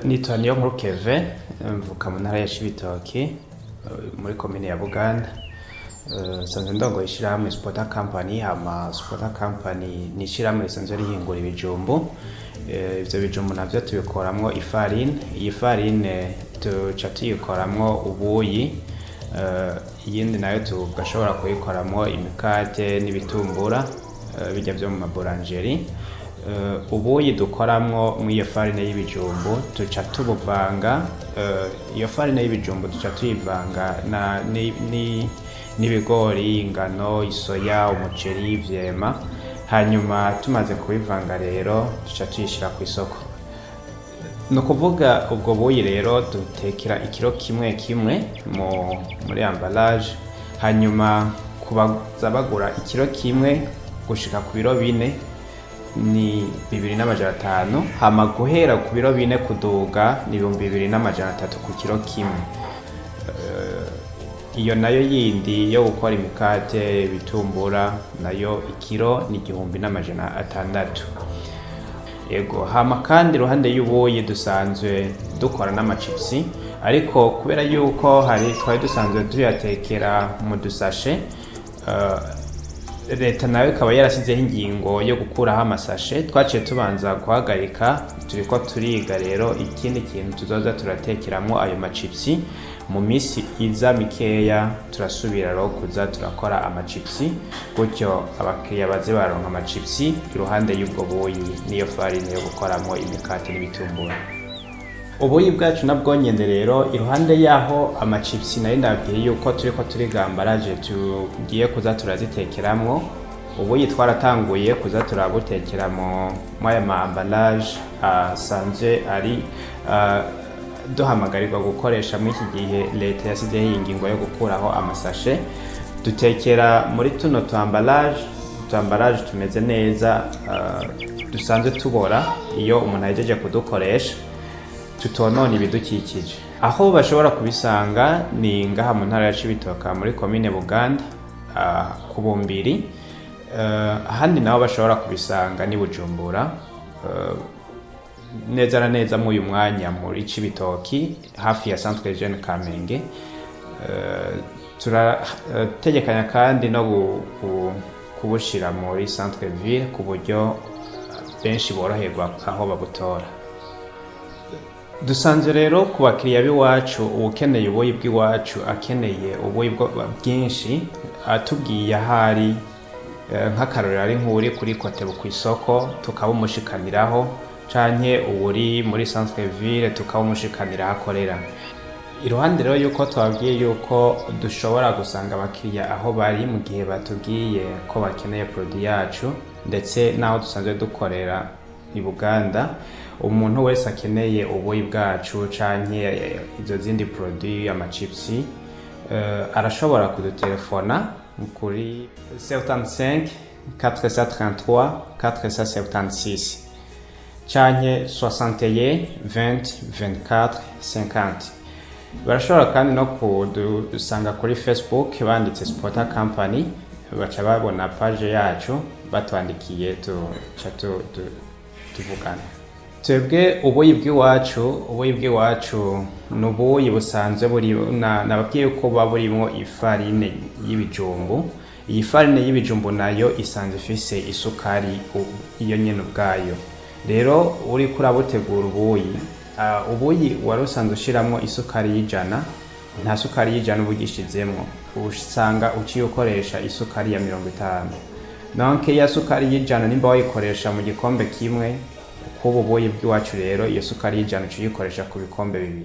Nitwa Niyonkuru Kevin mvuka mu ntara ya Cibitoke muri komine ya Buganda. Sanzwe ndongoye ishirahamwe Supporter Company. Supporter Company ni ishirahamwe risanzwe rihingura ibijumbu. Ivyo bijumbu navyo tubikoramwo ifarine. Iyi farine tuca tuyikoramwo ubuyi, iyindi nayo tugashobora kuyikoramwo imikate n'ibitumbura bijya vyo mu maburangerie. Ubuyi dukoramwo mu iyo farine y'ibijumbu tuca tubuvanga, iyo farine y'ibijumbu tuca tuyivanga n'ibigori, ingano, isoya, umuceri, ivyema. Hanyuma tumaze kubivanga rero tuca tuyishira ku isoko. No kuvuga ubwo buyi rero dutekera ikiro kimwe kimwe muri emballage, hanyuma kubaza bagura ikiro kimwe gushika ku biro 4 ni 2,500, hama guhera ku biro 4 kuduga ni 2,300 ku kiro kimwe. Iyo nayo yindi yo gukora imikate, bitumbura nayo ikiro ni 1,600. Yego, hama kandi ruhande y'ubuyi dusanzwe dukora n'amachipsi, ariko kubera yuko twari dusanzwe tuyatekera mu dusashe, leta nawe ikaba yarasizeho ingingo yo gukuraho amasashe. Twaciye tubanza guhagarika, turiko turiga rero ikindi kintu tuzoza turatekeramo ayo machipsi. Mu misi iza mikeya turasubira rero kuza turakora amachipsi, gutyo abakiriya baze baronka amachipsi iruhande y'ubwo buyi niyo farine yo gukoramo imikate n'ibitumbura. Ubuyi bwacu nabwo nyene rero iruhande yaho amachipsi nari ndabwiye yuko turiko turiga emballage tugiye kuza turazitekeramwo. Ubuyi twaratanguye kuza turabutekeramo aya ma emballage asanzwe ari duhamagarirwa gukoresha muri iki gihe leta yasizeho ingingo yo gukuraho amasashe. Dutekera muri tuno emballage tumeze neza, dusanzwe tubora iyo umuntu ahejeje kudukoresha, tutonona ibidukikije. Aho bashobora kubisanga ni ngaha mu ntara ya Cibitoke muri komine Buganda, ku Bumbiri. Ahandi naho bashobora kubisanga ni Bujumbura, neza na neza mu uyu mwanya muri Cibitoke hafi ya Centre Jeune Kamenge. Turategekanya kandi no kubushira muri Centre Ville ku buryo benshi boroherwa aho babutora. Dusanzwe rero ku bakiriya b'iwacu ukeneye ubuyi bw'iwacu, akeneye ubuyi bwinshi, atubwiye ahari nk'akarorero ari nk'uri kuri Kotebu ku isoko tukabumushikанiraho, canke uri muri Centre Ville tukabumushikанira akorera. Iruhande rero yuko twabwiye yuko dushobora gusanga abakiriya aho bari mu gihe batubwiye ko bakeneye produit yacu, ndetse naho dusanzwe dukorera i Buganda, umuntu wese akeneye ubuyi bwacu canke izo zindi produit amachipsi, arashobora kudutelefona kuri 75 433 476 canke 61 20 24 50. Barashobora kandi no kudusanga kuri Facebook banditse Supporter Company, baca babona page yacu, batwandikiye tuvugana. Twebwe ubuyi bw'iwacu n'ubuyi busanzwe buri nababwiye ko baburimo ifarine y'ibijumbu. Iyi farine y'ibijumbu nayo isanzwe ifise isukari iyo nyene ubwayo. Rero uri kurabutegura ubuyi wari usanzwe ushiramwo isukari y'ijana, nta sukari y'ijana ubugishizemwo, usanga uciye ukoresha isukari ya 50. Donc ya sukari y'ijana nimba wayikoresha mu gikombe kimwe, kubu buyi bw'iwacu rero iyo sukari y'ijana uyikoresha ku bikombe 2.